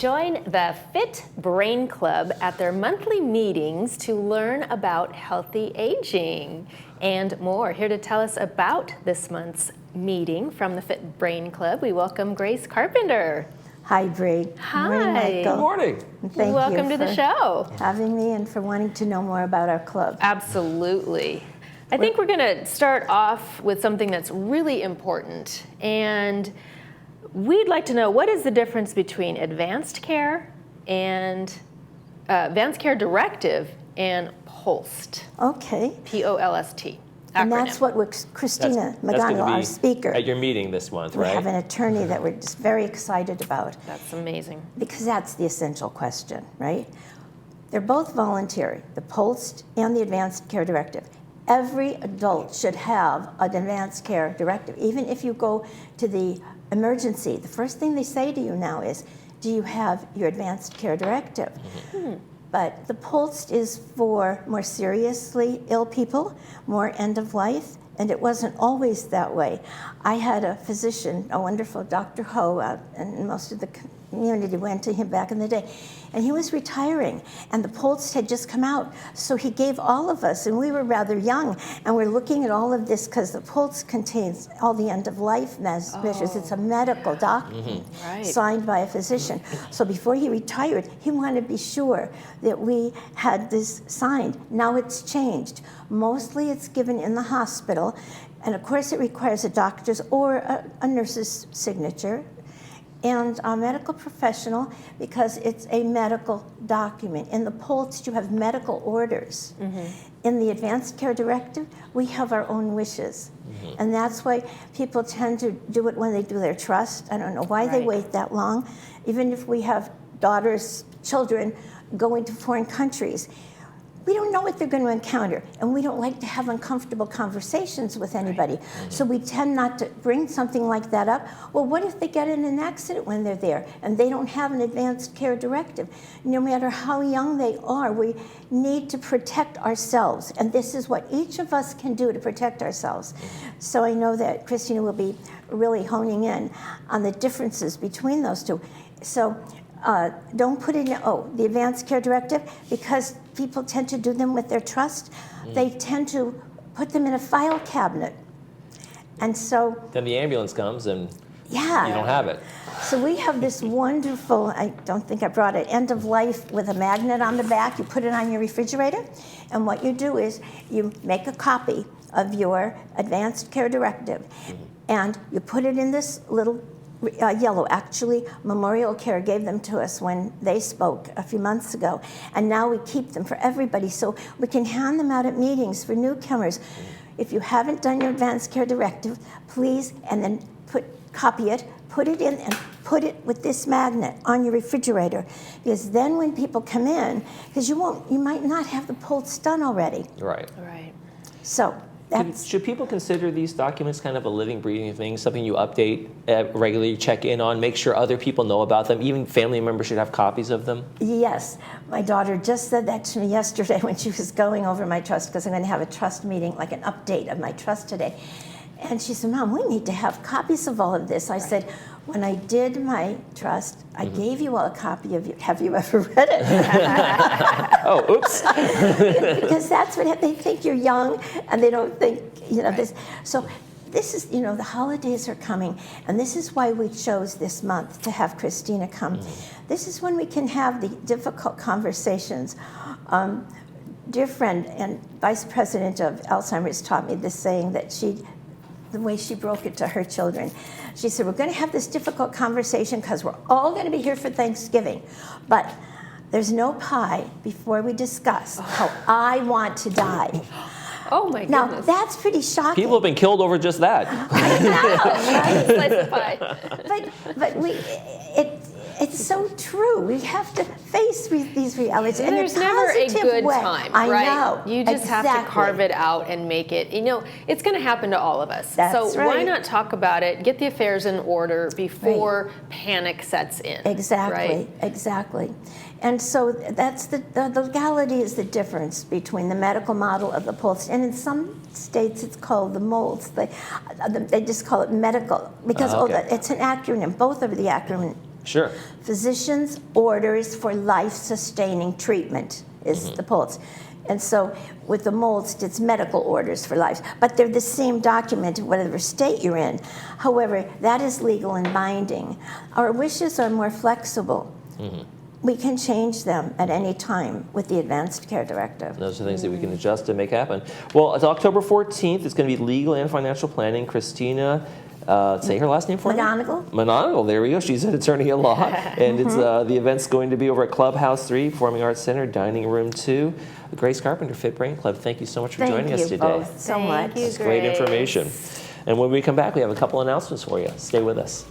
Join the Fit Brain Club at their monthly meetings to learn about healthy aging and more. Here to tell us about this month's meeting from the Fit Brain Club, we welcome Grace Carpenter. Hi, Bree. Hi. Morning, Michael. Good morning. Thank Welcome you to the show. having me and for wanting to know more about our club. Absolutely. I think we're going to start off with something that's really important, and we'd like to know, what is the difference between advanced care and advanced care directive and POLST? Okay. P-O-L-S-T. And that's what Christina Magano, our speaker. At your meeting this month, We right? have an attorney that we're just very excited about. That's amazing. Because that's the essential question, right? They're both voluntary, the POLST and the advanced care directive. Every adult should have an advanced care directive. Even if you go to the emergency, the first thing they say to you now is, do you have your advanced care directive? But the POLST is for more seriously ill people, more end of life, and it wasn't always that way. I had a physician, a wonderful Dr. Ho, and most of the community went to him back in the day, and he was retiring, and the POLST had just come out, so he gave all of us, and we were rather young, and we're looking at all of this because the POLST contains all the end-of-life measures. It's a medical document signed by a physician. So before he retired, he wanted to be sure that we had this signed. Now it's changed. Mostly it's given in the hospital, and of course it requires a doctor's or a nurse's signature, and a medical professional, because it's a medical document. In the POLST, you have medical orders. In the advanced care directive, we have our own wishes. And that's why people tend to do it when they do their trust. I don't know why they wait that long. Even if we have daughters, children going to foreign countries, we don't know what they're going to encounter, and we don't like to have uncomfortable conversations with anybody. So we tend not to bring something like that up. Well, what if they get in an accident when they're there and they don't have an advanced care directive? No matter how young they are, we need to protect ourselves, and this is what each of us can do to protect ourselves. So I know that Christina will be really honing in on the differences between those two. So don't put in, the advanced care directive, because people tend to do them with their trust. They tend to put them in a file cabinet. And so Then the ambulance comes and you yeah. don't have it. So we have this wonderful, I don't think I brought it, end of life with a magnet on the back. You put it on your refrigerator, and what you do is you make a copy of your advanced care directive, and you put it in this little yellow. Actually, Memorial Care gave them to us when they spoke a few months ago, and now we keep them for everybody, so we can hand them out at meetings for newcomers. If you haven't done your advanced care directive, please, and then copy it, put it in, and put it with this magnet on your refrigerator, because then when people come in, because you might not have the POLST done already. Right. So Should people consider these documents kind of a living, breathing thing, something you update regularly, check in on, make sure other people know about them? Even family members should have copies of them? Yes. My daughter just said that to me yesterday when she was going over my trust, because I'm going to have a trust meeting, like an update of my trust today. And she said, Mom, we need to have copies of all of this. I said, when I did my trust, I gave you all a copy of it. Have you ever read it? Oh, oops. Because that's what they think you're young, and they don't think, this. So this is, the holidays are coming, and this is why we chose this month to have Christina come. This is when we can have the difficult conversations. Dear friend and Vice President of Alzheimer's taught me this saying that the way she broke it to her children. She said, we're going to have this difficult conversation because we're all going to be here for Thanksgiving, but there's no pie before we discuss how I want to die. Oh my Now, goodness. that's pretty shocking. People have been killed over just that. I know, Slice of pie. but it's so true. We have to face these realities in There's a never a positive good way. time, I right? know. You just have to carve it out and make it. It's going to happen to all of us. That's so right. Why not talk about it, get the affairs in order before panic sets in? Exactly, right? exactly. And so that's the legality is the difference between the medical model of the POLST, and in some states it's called the MOLST. They just call it medical because okay. it's an acronym. Both of the acronym Sure. Physician's orders for life-sustaining treatment is the POLST. And so with the MOLST, it's medical orders for life. But they're the same document in whatever state you're in. However, that is legal and binding. Our wishes are more flexible. We can change them at any time with the Advanced Care Directive. Those are things that we can adjust and make happen. Well, it's October 14th. It's going to be legal and financial planning. Christina, say her last name for me. McGonigal, there we go. She's an attorney at law. And it's the event's going to be over at Clubhouse 3, Performing Arts Center, Dining Room 2. Grace Carpenter, Fit Brain Club, thank you so much for joining us today. Thank you both so much. Thank you, That's great Grace. information. And when we come back, we have a couple announcements for you. Stay with us.